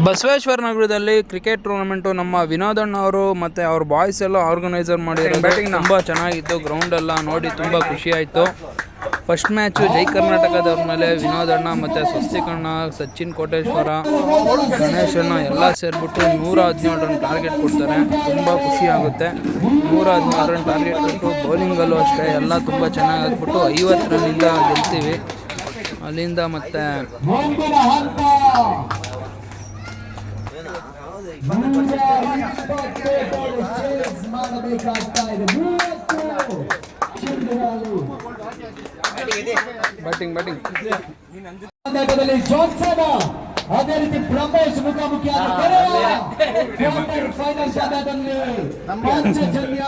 ಬಸವೇಶ್ವರ ನಗರದಲ್ಲಿ cricket tournament ನಮ್ಮ ವಿನೋದಣ್ಣ ಅವರು ಮತ್ತು ಅವ್ರ ಬಾಯ್ಸ್ ಎಲ್ಲ ಆರ್ಗನೈಸರ್ ಮಾಡಿರೋ ಬ್ಯಾಟಿಂಗ್ ತುಂಬ ಚೆನ್ನಾಗಿತ್ತು. ಗ್ರೌಂಡ್ ಎಲ್ಲ ನೋಡಿ ತುಂಬ ಖುಷಿ ಆಯಿತು. ಫಸ್ಟ್ ಮ್ಯಾಚು ಜೈ ಕರ್ನಾಟಕದವ್ರ ಮೇಲೆ ವಿನೋದಣ್ಣ ಮತ್ತು ಸ್ವಸ್ತಿಕಣ್ಣ, ಸಚಿನ್ ಕೋಟೇಶ್ವರ, ಗಣೇಶಣ್ಣ ಎಲ್ಲ ಸೇರಿಬಿಟ್ಟು 117 ರನ್ ಟಾರ್ಗೆಟ್ ಕೊಡ್ತಾರೆ. ತುಂಬ ಖುಷಿ ಆಗುತ್ತೆ. 117 ರನ್ ಟಾರ್ಗೆಟ್ ಕೊಟ್ಟು ಬೌಲಿಂಗಲ್ಲೂ ಅಷ್ಟೇ ಎಲ್ಲ ತುಂಬ ಚೆನ್ನಾಗಿ ಹಾಕ್ಬಿಟ್ಟು 50 ರನ್ನಿಂದ ಗೆಲ್ತೀವಿ. ಅಲ್ಲಿಂದ ಮತ್ತೆ ಬ್ಯಾಟಿಂಗ್ ಅದೇ ರೀತಿ ಬ್ರಹ್ಮೇಶ್ ಮುಖಾಮುಖಿ ಫೈನಲ್ ಪಂದ್ಯದಲ್ಲಿ Panchajanya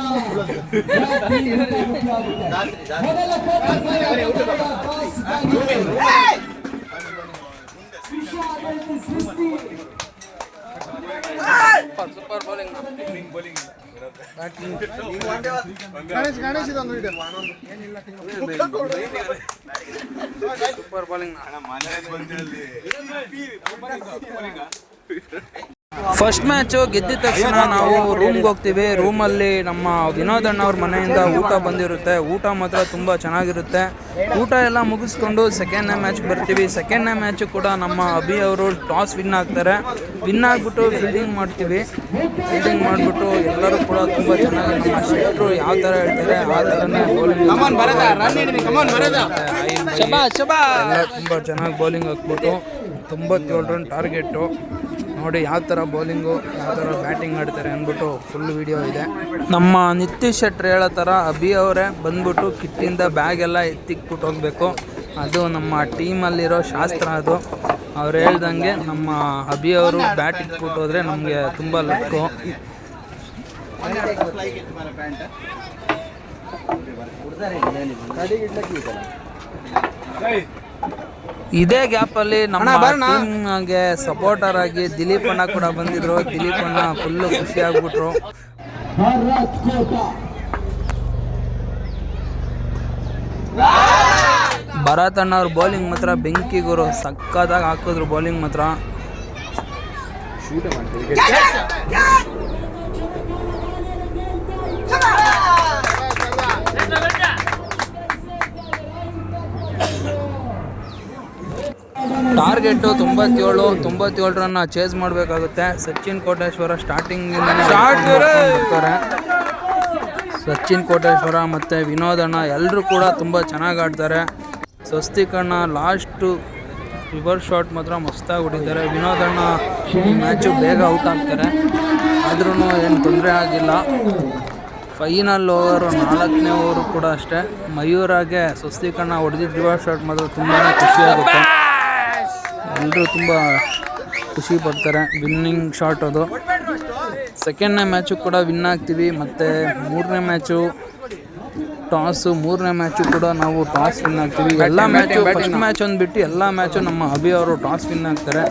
super bowling super bowling. First match ಗೆದ್ದಿದ ತಕ್ಷಣ ನಾವು ರೂಮ್ಗೆ ಹೋಗ್ತೀವಿ. ರೂಮಲ್ಲಿ ನಮ್ಮ ವಿನೋದಣ್ಣ ಅವ್ರ ಮನೆಯಿಂದ ಊಟ ಬಂದಿರುತ್ತೆ. ಊಟ ಮಾತ್ರ ತುಂಬ ಚೆನ್ನಾಗಿರುತ್ತೆ. ಊಟ ಎಲ್ಲ ಮುಗಿಸ್ಕೊಂಡು ಸೆಕೆಂಡ್ನೇ ಮ್ಯಾಚ್ಗೆ ಬರ್ತೀವಿ. ಸೆಕೆಂಡ್ನೇ ಮ್ಯಾಚು ಕೂಡ ನಮ್ಮ ಅಭಿ ಅವರು ಟಾಸ್ ವಿನ್ ಆಗ್ತಾರೆ. ವಿನ್ ಆಗಿಬಿಟ್ಟು ಫೀಲ್ಡಿಂಗ್ ಮಾಡ್ತೀವಿ. ಫೀಲ್ಡಿಂಗ್ ಮಾಡಿಬಿಟ್ಟು ಎಲ್ಲರೂ ಕೂಡ ತುಂಬ ಚೆನ್ನಾಗಿ ನಮ್ಮ ಶೆಟ್ರು ಯಾವ ಥರ ಹೇಳ್ತಾರೆ ಆ ಥರನೇ ಬೌಲಿಂಗ್ ತುಂಬ ಚೆನ್ನಾಗಿ ಬೌಲಿಂಗ್ ಹಾಕ್ಬಿಟ್ಟು 97 ರನ್ ಟಾರ್ಗೆಟು. ನೋಡಿ ಯಾವ ಥರ ಬೌಲಿಂಗು ಯಾವ ಥರ ಬ್ಯಾಟಿಂಗ್ ಆಡ್ತಾರೆ ಅಂದ್ಬಿಟ್ಟು ಫುಲ್ ವಿಡಿಯೋ ಇದೆ. ನಮ್ಮ ನಿತೀಶ್ ಶೆಟ್ರು ಹೇಳೋ ಥರ ಅಭಿ ಅವರೇ ಬಂದ್ಬಿಟ್ಟು ಕಿಟ್ಟಿಂದ ಬ್ಯಾಗೆಲ್ಲ ಎತ್ತಿಕ್ಬಿಟ್ಟು ಹೋಗಬೇಕು. ಅದು ನಮ್ಮ ಟೀಮಲ್ಲಿರೋ ಶಾಸ್ತ್ರ. ಅದು ಅವ್ರು ಹೇಳ್ದಂಗೆ ನಮ್ಮ ಅಭಿ ಅವರು ಬ್ಯಾಟ್ ಇಟ್ಬಿಟ್ಟು ಹೋದರೆ ನಮಗೆ ತುಂಬ ಲಕ್ಕು. ಇದೇ ಗ್ಯಾಪಲ್ಲಿ ನಮ್ಮ ಟೀಮ್ಗೆ ಸಪೋರ್ಟರ್ ಆಗಿ ದಿಲೀಪ್ ಅಣ್ಣ ಕೂಡ ಬಂದಿದ್ರು. ದಿಲೀಪ್ ಅಣ್ಣ ಫುಲ್ಲು ಖುಷಿ ಆಗ್ಬಿಟ್ರು. ಭರತ್ ಅಣ್ಣ ಅವ್ರ ಬೌಲಿಂಗ್ ಮಾತ್ರ ಬೆಂಕಿ ಗುರು, ಸಕ್ಕತ್ತಾಗಿ ಹಾಕಿದ್ರು ಬೌಲಿಂಗ್ ಮಾತ್ರ. ಟಾರ್ಗೆಟು 97 ರನ್ನ ಚೇಸ್ ಮಾಡಬೇಕಾಗುತ್ತೆ. ಸಚಿನ್ ಕೋಟೇಶ್ವರ ಸ್ಟಾರ್ಟಿಂಗಿಂದನೇ ಬರ್ತಾರೆ. ಸಚಿನ್ ಕೋಟೇಶ್ವರ ಮತ್ತು ವಿನೋದಣ್ಣ ಎಲ್ಲರೂ ಕೂಡ ತುಂಬ ಚೆನ್ನಾಗಿ ಆಡ್ತಾರೆ. ಸ್ವಸ್ತಿಕಣ್ಣ ಲಾಸ್ಟು ರಿವರ್ಸ್ ಶಾಟ್ ಮಾತ್ರ ಮಸ್ತಾಗಿ ಹೊಡಿತಾರೆ. ವಿನೋದಣ್ಣ ಈ ಮ್ಯಾಚು ಬೇಗ ಔಟ್ ಆಗ್ತಾರೆ, ಆದ್ರೂ ಏನು ತೊಂದರೆ ಆಗಿಲ್ಲ. ಫೈನಲ್ ಓವರು 4ನೇ ಓವರು ಕೂಡ ಅಷ್ಟೇ. ಮಯೂರಾಗೆ ಸ್ವಸ್ತಿಕಣ್ಣ ಹೊಡೆದಿದ್ದು ರಿವರ್ಸ್ ಶಾಟ್ ಮಾತ್ರ ತುಂಬಾ ಖುಷಿಯಾಗುತ್ತೆ. ಎಲ್ಲರೂ ತುಂಬ ಖುಷಿ ಪಡ್ತಾರೆ. ವಿನ್ನಿಂಗ್ ಶಾಟ್ ಅದು. ಸೆಕೆಂಡ್ನೇ ಮ್ಯಾಚು ಕೂಡ ವಿನ್ ಆಗ್ತೀವಿ. ಮತ್ತು 3ನೇ ಮ್ಯಾಚು ಕೂಡ ನಾವು ಟಾಸ್ ವಿನ್ ಆಗ್ತೀವಿ. ಎಲ್ಲ ಮ್ಯಾಚು ಫಸ್ಟ್ ಮ್ಯಾಚ್ ಒಂದು ಬಿಟ್ಟು ಎಲ್ಲ ಮ್ಯಾಚು ನಮ್ಮ ಅಭಿ ಅವರು ಟಾಸ್ ವಿನ್ ಆಗ್ತಾರೆ.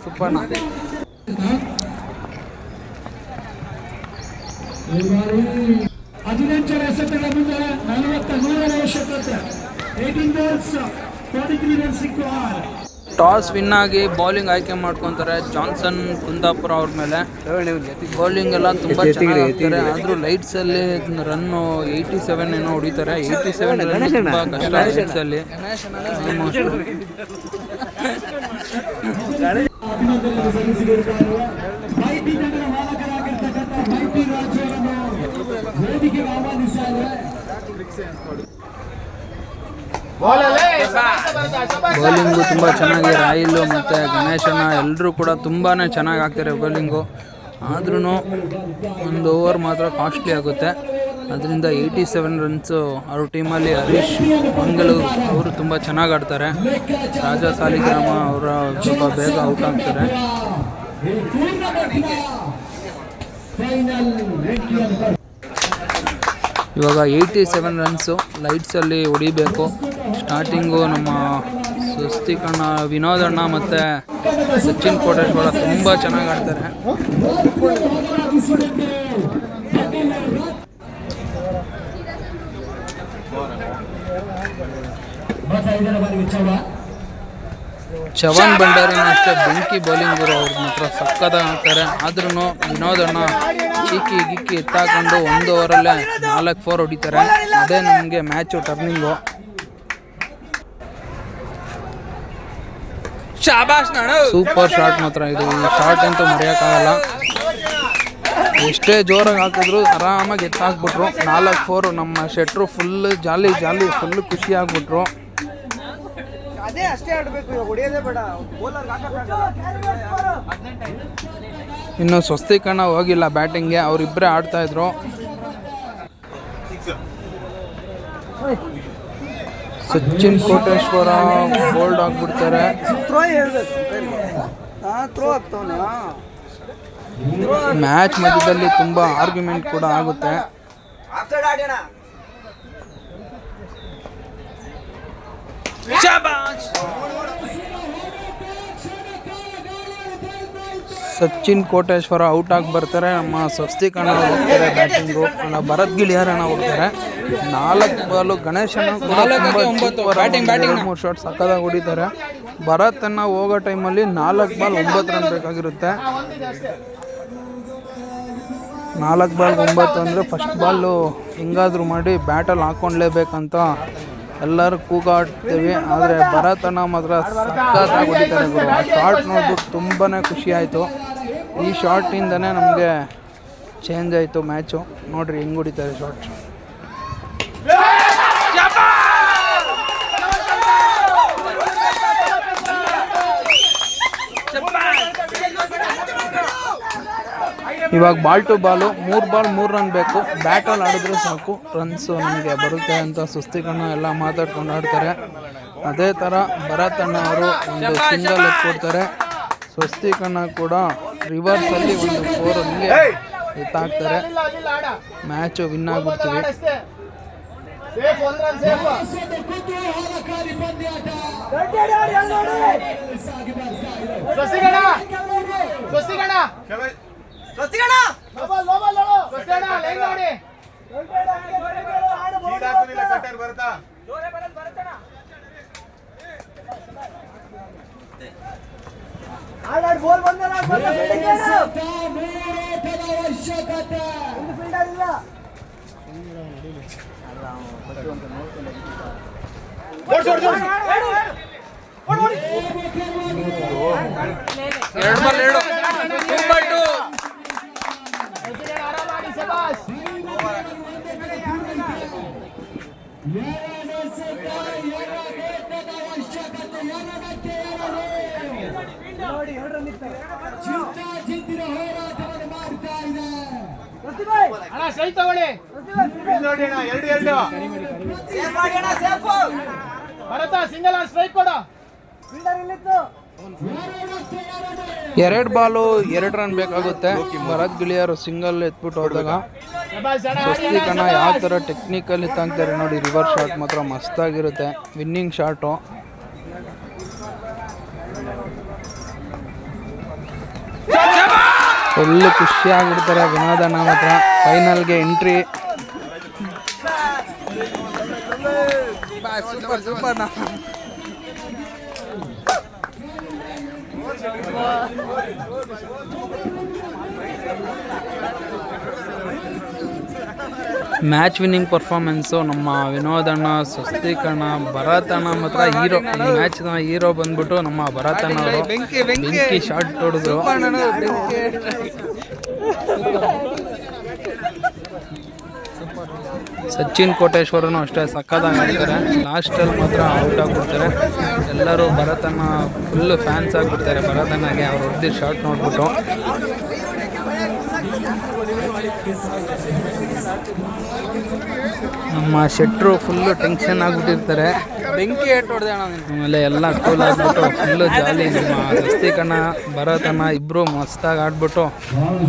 ಸೂಪರ್. 18 ಎಸೆತಗಳ ಮುಂದೆ 40 ಅವಶ್ಯಕತೆ. 18 balls 43 runs required. Toss win ಆಗಿ ಬೌಲಿಂಗ್ ಆಯ್ಕೆ ಮಾಡ್ಕೊತಾರೆ ಜಾನ್ಸನ್ ಕುಂದಾಪುರ ಅವ್ರ ಮೇಲೆ. ಬೌಲಿಂಗ್ ಎಲ್ಲ ತುಂಬ ಚೆನ್ನಾಗಿ ಆಗ್ತಾರೆ. ಆದರೂ ಲೈಟ್ಸಲ್ಲಿ ರನ್ನು 87 ಏನೋ ಹೊಡಿತಾರೆ. 87 ರನ್ ತುಂಬ ಕಷ್ಟ ಲೈಟ್ಸಲ್ಲಿ. ಬೌಲಿಂಗು ತುಂಬ ಚೆನ್ನಾಗಿ ರಾಯಿಲು ಮತ್ತು ಗಣೇಶಣ್ಣ ಎಲ್ಲರೂ ಕೂಡ ತುಂಬಾ ಚೆನ್ನಾಗಿ ಆಗ್ತಾರೆ ಬೌಲಿಂಗು. ಆದ್ರೂ ಒಂದು ಓವರ್ ಮಾತ್ರ ಕಾಸ್ಟ್ಲಿ ಆಗುತ್ತೆ. ಅದರಿಂದ 87 ರನ್ಸು ಅವ್ರ ಟೀಮಲ್ಲಿ ಹರೀಶ್ ಮಂಗಳೂರು ಅವರು ತುಂಬ ಚೆನ್ನಾಗಿ ಆಡ್ತಾರೆ. ರಾಜಾ ಸಾಲಿಗ್ರಾಮ ಅವರ ಸ್ವಲ್ಪ ಬೇಗ ಔಟ್ ಆಗ್ತಾರೆ. ಇವಾಗ 87 ರನ್ಸು ಲೈಟ್ಸಲ್ಲಿ ಹೊಡಿಬೇಕು. ಸ್ಟಾರ್ಟಿಂಗು ನಮ್ಮ ಸ್ವಸ್ತಿಕಣ್ಣ, ವಿನೋದಣ್ಣ ಮತ್ತು ಸಚಿನ್ ಕೋಟೇಶ್ವರ ತುಂಬ ಚೆನ್ನಾಗಿ ಆಡ್ತಾರೆ. ಐದನೇ ಬಾರಿಗೆ ಚವನ್ ಭಂಡಾರಿನ ಅಷ್ಟೇ ಬೆಂಕಿ ಬೌಲಿಂಗ್ ಗುರು, ಅವ್ರ ಮಾತ್ರ ಸಕ್ಕದ ಆಗ್ತಾರೆ. ಆದ್ರೂ ವಿನೋದಣ್ಣ ಗಿಕ್ಕಿ ಎತ್ತಾಕೊಂಡು 1 ಓವರಲ್ಲೇ 4 4 ಹೊಡಿತಾರೆ. ಅದೇ ನಮಗೆ ಮ್ಯಾಚು ಟರ್ನಿಂಗು. ಸೂಪರ್ ಶಾಟ್ ಮಾತ್ರ ಇದು. ಈ ಶಾಟ್ ಅಂತೂ ಮರೆಯೋಕ್ಕಾಗಲ್ಲ. ಎಷ್ಟೇ ಜೋರಾಗಿ ಹಾಕಿದ್ರು ಆರಾಮಾಗಿ ಎತ್ತಾಕ್ಬಿಟ್ರು. 4 4. ನಮ್ಮ ಶೆಟ್ರು ಫುಲ್ ಜಾಲಿ ಫುಲ್ ಖುಷಿ ಆಗ್ಬಿಟ್ರು. ಇನ್ನು ಸ್ವಸ್ತಿಕಣ್ಣ ಹೋಗಿಲ್ಲ ಬ್ಯಾಟಿಂಗ್ಗೆ, ಅವರಿಬ್ಬರೇ ಆಡ್ತಾ ಇದ್ರು. ಸಚಿನ್ ಕೋಟೇಶ್ವರ ಬೋಲ್ಡ್ ಆಗ್ಬಿಡ್ತಾರೆ. ಮ್ಯಾಚ್ ಮಧ್ಯದಲ್ಲಿ ತುಂಬಾ ಆರ್ಗ್ಯುಮೆಂಟ್ ಕೂಡ ಆಗುತ್ತೆ. ಸಚಿನ್ ಕೋಟೇಶ್ವರ ಔಟ್ ಆಗಿ ಬರ್ತಾರೆ. ನಮ್ಮ ಸ್ವಸ್ತಿಕಣ್ಣ ಹೋಗ್ತಾರೆ ಬ್ಯಾಟಿಂಗು. ಭರತ್ ಗಿಳಿಯಾರಣ್ಣ ಹೋಗ್ತಾರೆ. 4 ಬಾಲು. ಗಣೇಶನ ಕೂಡ 3 ಶಾಟ್ ಸಕ್ಕದಾಗಿ ಹೊಡಿತಾರೆ. ಭರತ್ ಅನ್ನ ಹೋಗೋ ಟೈಮಲ್ಲಿ 4 ಬಾಲ್ 9 ರನ್ ಬೇಕಾಗಿರುತ್ತೆ. 4 ಬಾಲ್ 9 ಅಂದರೆ ಫಸ್ಟ್ ಬಾಲು ಹೆಂಗಾದ್ರೂ ಮಾಡಿ ಬ್ಯಾಟಲ್ಲಿ ಹಾಕ್ಕೊಂಡ್ಲೇಬೇಕಂತ ಎಲ್ಲರೂ ಕೂಗಾಡ್ತೀವಿ. ಆದರೆ ಭರತಣ್ಣ ಮಾತ್ರ ಸಕ್ಕತ್ತಾಗಿ ಹೊಡಿತಾರೆ ಗುರು. ಆ ಶಾಟ್ ನೋಡ್ಬಿಟ್ಟು ತುಂಬಾ ಖುಷಿ ಆಯಿತು. ಈ ಶಾಟಿಂದನೇ ನಮಗೆ ಚೇಂಜ್ ಆಯಿತು ಮ್ಯಾಚು. ನೋಡ್ರಿ ಹೆಂಗೆ ಹೊಡಿತಾರೆ ಶಾಟ್. ಇವಾಗ ball to ball 3 ball 3 run ಬೇಕು. ಬ್ಯಾಟಲ್ಲಿ ಆಡಿದ್ರೆ ಸಾಕು ರನ್ಸು ನಮಗೆ ಬರುತ್ತೆ ಅಂತ ಸ್ವಸ್ತಿಕಣ್ಣ ಎಲ್ಲ ಮಾತಾಡ್ಕೊಂಡು ಆಡ್ತಾರೆ. ಅದೇ ಥರ ಭರತಣ್ಣ ಅವರು ಒಂದು ಸಿಂಗಲ್ ಎತ್ಕೊಡ್ತಾರೆ. ಸ್ವಸ್ತಿಕಣ್ಣ ಕೂಡ ರಿವರ್ಸಲ್ಲಿ ಒಂದು 4 ರನ್ಗೆ ಎತ್ತಾಕ್ತಾರೆ. Match win ಆಗಿಬಿಡ್ತೀವಿ. ಎರಡು ಬಾಲು 2 ರನ್ ಬೇಕಾಗುತ್ತೆ. ಭರತ್ ಗಿಳಿಯರು ಸಿಂಗಲ್ ಎತ್ಬಿಟ್ಟು ಹೋದಾಗ ಸ್ವಸ್ತಿಕಣ್ಣ ಯಾವ ಥರ ಟೆಕ್ನಿಕಲ್ಲಿ ತಾಂಗ್ತಾರೆ ನೋಡಿ. ರಿವರ್ಸ್ ಶಾಟ್ ಮಾತ್ರ ಮಸ್ತಾಗಿರುತ್ತೆ. Winning shot. ಫುಲ್ಲು ಖುಷಿಯಾಗಿಬಿಡ್ತಾರೆ ವಿನೋದಣ್ಣ ಮಾತ್ರ. ಫೈನಲ್ಗೆ entry. Super. Match winning performance ನಮ್ಮ ವಿನೋದಣ್ಣ, ಸ್ವಸ್ತಿಕಣ್ಣ, ಭರತಣ್ಣ ಮಾತ್ರ ಹೀರೋ. ಈ ಮ್ಯಾಚ್ನ ಹೀರೋ ಬಂದ್ಬಿಟ್ಟು ನಮ್ಮ ಭರತಣ್ಣ ಅವರು. ಬೆಂಕಿ ಶಾಟ್ ಹೊಡೆದ್ರು. ಸಚಿನ್ ಕೋಟೇಶ್ವರನು ಅಷ್ಟೇ ಸಕ್ಕದಾಗಿ ಆಡ್ತಾರೆ. ಲಾಸ್ಟಲ್ಲಿ ಮಾತ್ರ ಔಟ್ ಆಗಿಬಿಡ್ತಾರೆ. ಎಲ್ಲರೂ ಭರತಣ್ಣ ಫುಲ್ಲು ಫ್ಯಾನ್ಸ್ ಆಗಿಬಿಡ್ತಾರೆ ಭರತಣ್ಣಗೆ. ಅವ್ರು ಹೊಡೆದಿದ್ದ ಶಾಟ್ ನೋಡ್ಬಿಟ್ಟು. ನಮ್ಮ ಶೆಟ್ರು ಫುಲ್ಲು ಟೆನ್ಷನ್ ಆಗಿಬಿಟ್ಟಿರ್ತಾರೆ. ಬೆಂಕಿ ಏಟ್ ಹೊಡೆದೆ ಆಮೇಲೆ ಎಲ್ಲ ಕೂಲ್ ಆಗಿಬಿಟ್ಟು ಫುಲ್ಲು ಜಾಲಿ. ನಮ್ಮ ಸ್ವಸ್ತಿಕಣ್ಣ ಭರತಣ್ಣ ಇಬ್ಬರು ಮಸ್ತಾಗಿ ಆಡ್ಬಿಟ್ಟು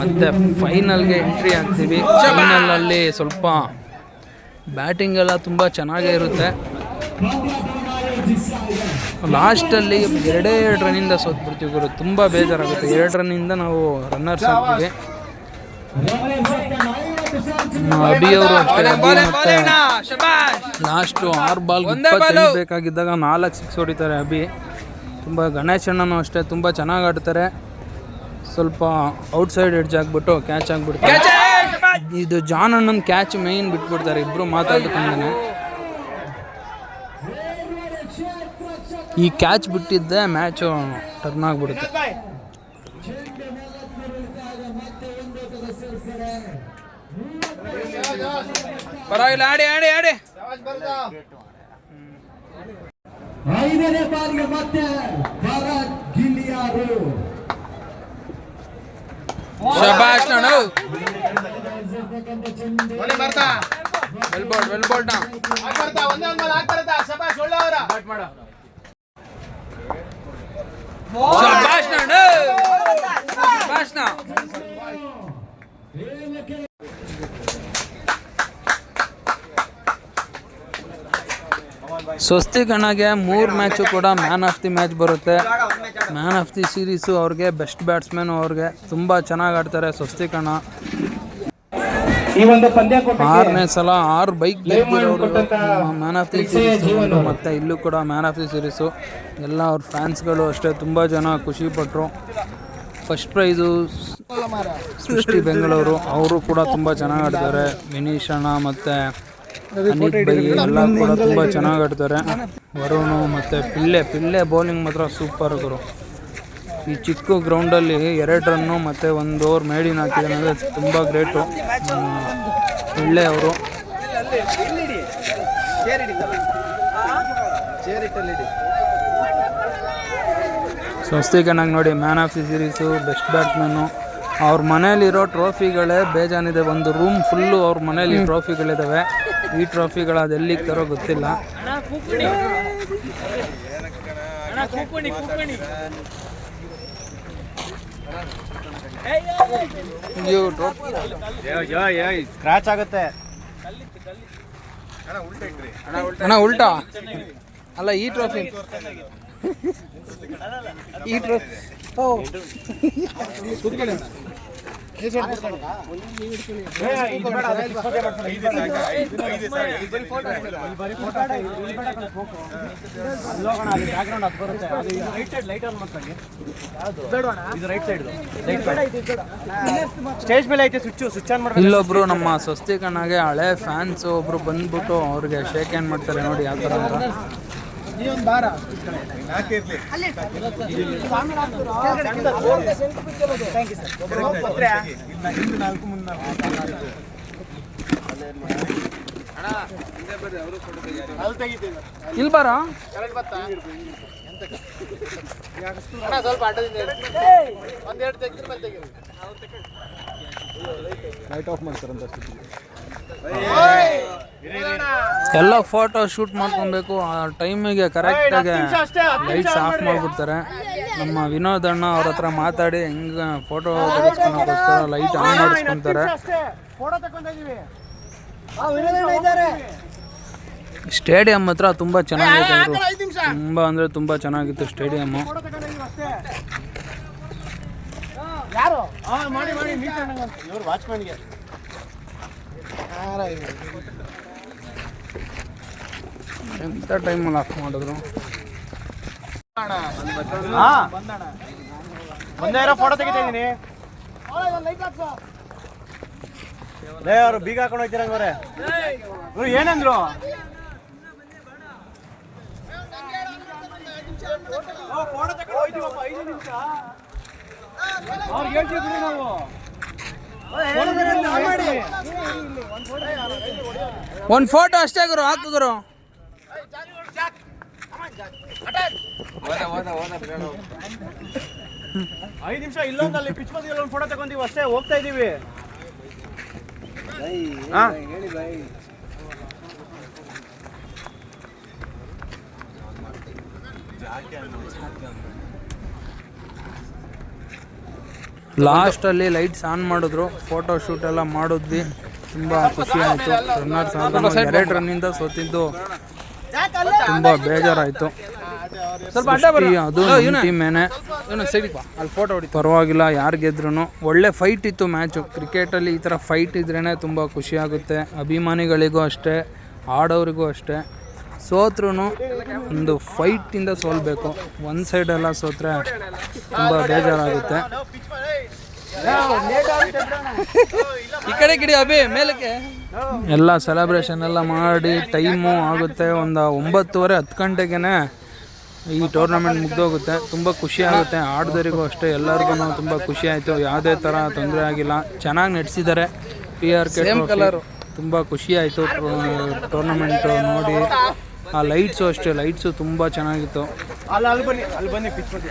ಮತ್ತೆ ಫೈನಲ್ಗೆ ಎಂಟ್ರಿ ಆಗ್ತೀವಿ. ಫೈನಲಲ್ಲಿ ಸ್ವಲ್ಪ ಬ್ಯಾಟಿಂಗ್ ಎಲ್ಲ ತುಂಬ ಚೆನ್ನಾಗೇ ಇರುತ್ತೆ. ಲಾಸ್ಟಲ್ಲಿ 2 ರನ್ನಿಂದ ಸೋತ್ಬಿಡ್ತೀವಿ ಗುರು. ತುಂಬ ಬೇಜಾರಾಗುತ್ತೆ. 2 ರನ್ನಿಂದ ನಾವು ರನ್ನರ್ಸ್ ಆಗ್ತೀವಿ. ಅಭಿಯವರು ಅಷ್ಟೇ ಲಾಸ್ಟು 6 ಬಾಲ್ ಬೇಕಾಗಿದ್ದಾಗ 4 ಸಿಕ್ಸ್ ಹೊಡಿತಾರೆ ಅಭಿ. ತುಂಬ ಗಣೇಶ್ ಅಣ್ಣನೂ ಅಷ್ಟೇ ತುಂಬ ಚೆನ್ನಾಗಿ ಆಡ್ತಾರೆ. ಸ್ವಲ್ಪ ಔಟ್ಸೈಡ್ ಎಡ್ಜ್ ಆಗಿಬಿಟ್ಟು ಕ್ಯಾಚ್ ಆಗಿಬಿಡ್ತಾರೆ. ಇದು ಜಾನ್ ಅಣ್ಣನ ಕ್ಯಾಚ್ ಮೇಯ್ನ್ ಬಿಟ್ಬಿಡ್ತಾರೆ ಇಬ್ಬರು ಮಾತಾಡ್ಕೊಂಡೇ. ಈ ಕ್ಯಾಚ್ ಬಿಟ್ಟಿದ್ದೆ ಮ್ಯಾಚು ಟರ್ನ್ ಆಗಿಬಿಡುತ್ತೆ. ಪರವಾಗಿಲ್ಲ, ಆಡಿ ಆಡಿ ಆಡಿ. 5ನೇ ಬಾಲ್ಗೆ ಮತ್ತೆ ಭರತ್ ಗಿಲಿಯಾರು. ಶಬಾಷ್ ನೋಡು. ವೆಲ್ ಬಾಲ್ಡ್ ನಾ. ಶಬಾಷ್ ನೋಡು. ಶಬಾಷ್ ನಾ. ಸ್ವಸ್ತಿಕ್ ಅಣ್ಣಗೆ 3 ಮ್ಯಾಚು ಕೂಡ ಮ್ಯಾನ್ ಆಫ್ ದಿ ಮ್ಯಾಚ್ ಬರುತ್ತೆ. ಮ್ಯಾನ್ ಆಫ್ ದಿ ಸೀರೀಸು ಅವ್ರಿಗೆ, ಬೆಸ್ಟ್ ಬ್ಯಾಟ್ಸ್ಮನ್ ಅವ್ರಿಗೆ. ತುಂಬ ಚೆನ್ನಾಗಿ ಆಡ್ತಾರೆ ಸ್ವಸ್ತಿಕ್ ಅಣ್ಣ. 6ನೇ ಸಲ 6 ಬೈಕ್ ಗೆದ್ದಿರೋರು ಮ್ಯಾನ್ ಆಫ್ ದಿ ಸೀರೀಸು. ಮತ್ತು ಇಲ್ಲೂ ಕೂಡ ಮ್ಯಾನ್ ಆಫ್ ದಿ ಸೀರೀಸು. ಎಲ್ಲ ಅವ್ರ ಫ್ಯಾನ್ಸ್ಗಳು ಅಷ್ಟೇ ತುಂಬ ಜನ ಖುಷಿಪಟ್ಟರು. ಫಸ್ಟ್ ಪ್ರೈಸು ಸೃಷ್ಟಿ ಬೆಂಗಳೂರು, ಅವರು ಕೂಡ ತುಂಬ ಚೆನ್ನಾಗಿ ಆಡ್ತಾರೆ. ವಿನೀಶ್ ಅಣ್ಣ ಮತ್ತು ಅನಿತ್ ಬೈ ಎಲ್ಲ ಕೂಡ ತುಂಬ ಚೆನ್ನಾಗಿ ಆಡ್ತಾರೆ. ವರುಣು ಮತ್ತು ಪಿಲ್ಲೆ ಬೌಲಿಂಗ್ ಮಾತ್ರ ಸೂಪರ್ ಗುರು. ಈ ಚಿಕ್ಕ ಗ್ರೌಂಡಲ್ಲಿ 2 ರನ್ನು ಮತ್ತು 1 ಓವರ್ ಮೇಡಿನ ಹಾಕಿದ್ದಾರೆ ಅಂದರೆ ತುಂಬ ಗ್ರೇಟು ಪಿಲ್ಲೆ ಅವರು. ಸ್ವಸ್ತಿಕನಾಗಿ ನೋಡಿ, man of the series, best batsman. ಅವ್ರ ಮನೇಲಿರೋ ಟ್ರೋಫಿಗಳೇ ಬೇಜಾನಿದೆ. ಒಂದು ರೂಮ್ ಫುಲ್ಲು ಅವ್ರ ಮನೇಲಿ ಟ್ರೋಫಿಗಳಿದ್ದಾವೆ. ಈ ಟ್ರೋಫಿಗಳು ಅದೆಲ್ಲಿಗೆ ತರೋ ಗೊತ್ತಿಲ್ಲ. ಸ್ಕ್ರಾಚ್ ಆಗುತ್ತೆ ಅಣ್ಣ, ಉಲ್ಟಾ ಅಲ್ಲ. ಈ ಟ್ರೋಫಿ ಸ್ಟೇಜ್ ಮೇಲೆ ಐತೆ ಸ್ವಿಚ್ ಆನ್ ಮಾಡಿ. ಇಲ್ಲೊಬ್ರು ನಮ್ಮ ಸ್ವಸ್ತಿಕಣ್ಣಗೆ ಹಳೆ ಫ್ಯಾನ್ಸ್ ಒಬ್ರು ಬಂದ್ಬಿಟ್ಟು ಅವ್ರಿಗೆ ಶೇಕ್ ಹ್ಯಾಂಡ್ ಮಾಡ್ತಾರೆ ನೋಡಿ ಯಾವ ಥರ ಅಂತ. ಇಲ್ಲಿ ಬಾರ ಲೈಟ್ ಆಫ್ ಮಾಡ್ತಾರಂತ. ಎಲ್ಲ ಫೋಟೋ ಶೂಟ್ ಮಾಡ್ಕೊಬೇಕು ಆ ಟೈಮಿಗೆ ಕರೆಕ್ಟಾಗಿ ಲೈಟ್ಸ್ ಆಫ್ ಮಾಡಿಬಿಡ್ತಾರೆ. ನಮ್ಮ ವಿನೋದ್ ಅಣ್ಣ ಅವ್ರ ಹತ್ರ ಮಾತಾಡಿ ಹೆಂಗೆ ಫೋಟೋ ತೆಗೆಸ್ಕೊಳಕ್ಕೋಸ್ಕರ ಲೈಟ್ ಆನ್ ಮಾಡಿಸ್ಕೊತಾರೆ. ಸ್ಟೇಡಿಯಂ ಹತ್ರ ತುಂಬ ಚೆನ್ನಾಗಿದೆ, ತುಂಬ ಅಂದರೆ ತುಂಬ ಚೆನ್ನಾಗಿತ್ತು ಸ್ಟೇಡಿಯಮ್ಮು. ಎಂಥ ಟೈಮಲ್ಲಿ ಆಫ್ ಮಾಡಿದ್ರು. ಒಂದೇ ಫೋಟೋ ತೆಗಿತಾ ಇದೀನಿ. ಅವ್ರು ಬೀಗ ಹಾಕೊಂಡು ಹೋಗ್ತೀರಂಗವ್ರೆ. ಇವ್ರು ಏನಂದ್ರು? ಫೋಟೋ ತಗೊಂಡು ಹೋಯ್ತೀವಪ್ಪ 5 ನಿಮಿಷ. ಅವ್ರಿಗೆ ಹೇಳ್ತೀವಿ ಬಿಡಿ ನಾವು. ಒಂದು ಫೋಟೋ ಅಷ್ಟೇ ಗುರು, ಹಾಕಿದ್ರು. 5 ನಿಮಿಷ ಇಲ್ಲೊಂದಲ್ಲಿ ಪಿಚ್ ಬದಿಯಲ್ಲಿ ಒಂದು ಫೋಟೋ ತಗೊಂತೀವಿ ಅಷ್ಟೇ, ಹೋಗ್ತಾ ಇದೀವಿ. ಲಾಸ್ಟಲ್ಲಿ ಲೈಟ್ಸ್ ಆನ್ ಮಾಡಿದ್ರು, ಫೋಟೋ ಶೂಟ್ ಎಲ್ಲ ಮಾಡಿದ್ವಿ. ತುಂಬ ಖುಷಿ ಆಯಿತು. ರನ್ನರ್ಸ್ 2 ರನ್ನಿಂದ ಸೋತಿದ್ದು ತುಂಬ ಬೇಜಾರಾಯಿತು. ಅದು ಟೀಮೇನೆ. ಅಲ್ಲಿ ಫೋಟೋ ಹೊಡಿ. ಪರವಾಗಿಲ್ಲ ಯಾರು ಗೆದ್ರೂ ಒಳ್ಳೆ ಫೈಟ್ ಇತ್ತು ಮ್ಯಾಚು. ಕ್ರಿಕೆಟಲ್ಲಿ ಈ ಥರ ಫೈಟ್ ಇದ್ರೇ ತುಂಬ ಖುಷಿಯಾಗುತ್ತೆ. ಅಭಿಮಾನಿಗಳಿಗೂ ಅಷ್ಟೇ, ಆಡೋರಿಗೂ ಅಷ್ಟೇ. ಸೋತ್ರೂ ಒಂದು ಫೈಟಿಂದ ಸೋಲ್ಬೇಕು. ಒಂದು ಸೈಡೆಲ್ಲ ಸೋತ್ರೆ ತುಂಬ ಬೇಜಾರಾಗುತ್ತೆ. ಈ ಕಡೆ ಗಿಡಿ ಅಭಿ ಮೇಲಕ್ಕೆ ಎಲ್ಲ ಸೆಲೆಬ್ರೇಷನ್ ಎಲ್ಲ ಮಾಡಿ ಟೈಮು ಆಗುತ್ತೆ. ಒಂದು 9:30 10 ಗಂಟೆಗೆ ಈ ಟೂರ್ನಮೆಂಟ್ ಮುಗ್ದೋಗುತ್ತೆ. ತುಂಬ ಖುಷಿ ಆಗುತ್ತೆ. ಆಡೋರಿಗೂ ಅಷ್ಟೇ, ಎಲ್ಲರಿಗೂ ತುಂಬ ಖುಷಿ ಆಯಿತು. ಯಾವುದೇ ಥರ ತೊಂದರೆ ಆಗಿಲ್ಲ. ಚೆನ್ನಾಗಿ ನಡೆಸಿದ್ದಾರೆ. PRK ಕಲರು ತುಂಬ ಖುಷಿ ಆಯಿತು ಟೂರ್ನಮೆಂಟು ನೋಡಿ. ಆ ಲೈಟ್ಸು ಅಷ್ಟೇ, ಲೈಟ್ಸು ತುಂಬ ಚೆನ್ನಾಗಿತ್ತು. ಅಲ್ಲಿ ಬನ್ನಿ ಪಿಚ್ ಬಗ್ಗೆ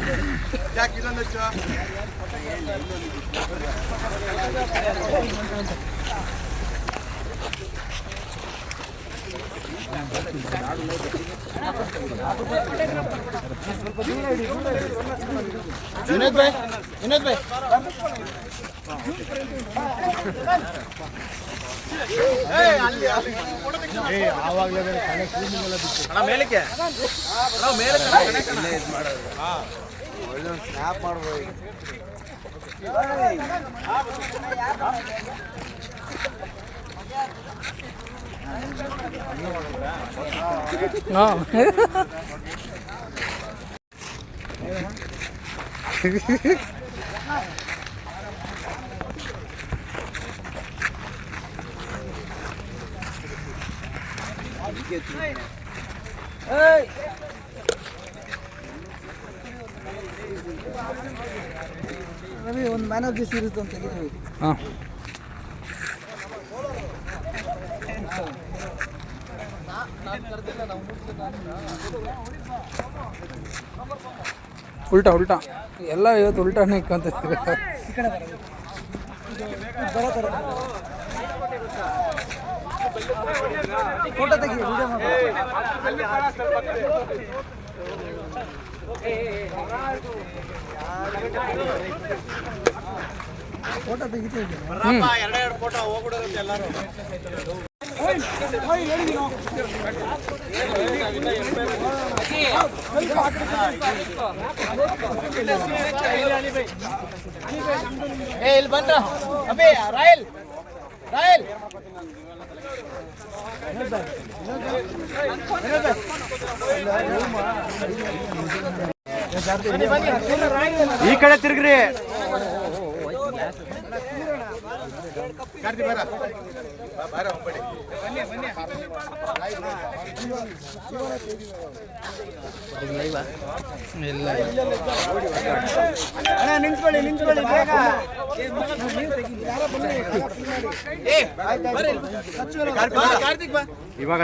ವಿನೋದ್ ಭಾಯ್ ಮೇಲಕ್ಕೆ ಸ್ನ್ಯಾಪ್ ಮಾಡ್ಬೋದು. ಒಂದು ಮ್ಯಾನ್ ಆಫ್ ದಿ ಸೀರೀಸ್ ಅಂತ ತೆಗಿದ್ವಿ. ಹಾಂ, ಉಲ್ಟಾ ಎಲ್ಲ ಇವತ್ತು ಉಲ್ಟಾನೇ ಇಕ್ಕಂತಿದ್ದೀವಿ. ಫೋಟೋ ತೆಗಿ, ವಿಡಿಯೋ ಮಾಡಿ. ಫೋಟೋ ತೆಗಿತೀವಿ. ಎರಡು ಫೋಟೋ ಹೋಗ್ಬಿಡೋರುತ್ತೆ ಎಲ್ಲರೂ. ಇಲ್ಲಿ ಬಂದ್ರ ಅಬೇ ರಾಯಲ್ ಈ ಕಡೆ ತಿರುಗ್ರಿ. ನಿಂತ್ಕೊಳ್ಳಿ ಬೇಗ. ಇವಾಗ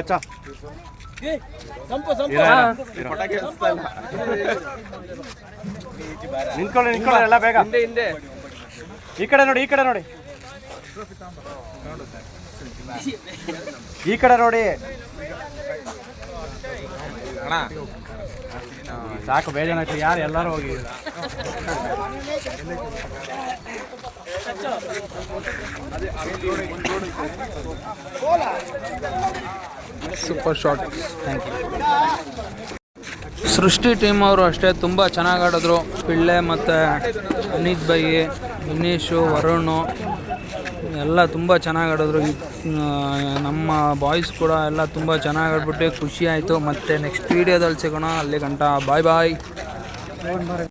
ನಿಂತ್ಕೊಳ್ಳಿ ಎಲ್ಲ ಬೇಗ. ಈ ಕಡೆ ನೋಡಿ, ಈ ಕಡೆ ನೋಡಿ. ಸಾಕು, ಬೇಜಾರಾಗ್ತದೆ. ಯಾರು ಎಲ್ಲರೂ ಹೋಗಿ super shot. Thank you. Srishti team ಅವರು ಅಷ್ಟೇ ತುಂಬ ಚೆನ್ನಾಗಿ ಆಡಿದ್ರು. ಪಿಳ್ಳೆ ಮತ್ತು ಅನೀತ್ ಬೈ, ವಿನೀಶು, ವರುಣು ಎಲ್ಲ ತುಂಬ ಚೆನ್ನಾಗಿ ಆಡಿದ್ರು. ನಮ್ಮ ಬಾಯ್ಸ್ ಕೂಡ ಎಲ್ಲ ತುಂಬ ಚೆನ್ನಾಗಿ ಆಡ್ಬಿಟ್ಟು ಖುಷಿ ಆಯಿತು. ಮತ್ತು ನೆಕ್ಸ್ಟ್ ವೀಡಿಯೋದಲ್ಲಿ ಸಿಗೋಣ. ಅಲ್ಲಿ ಗಂಟ ಬಾಯ್.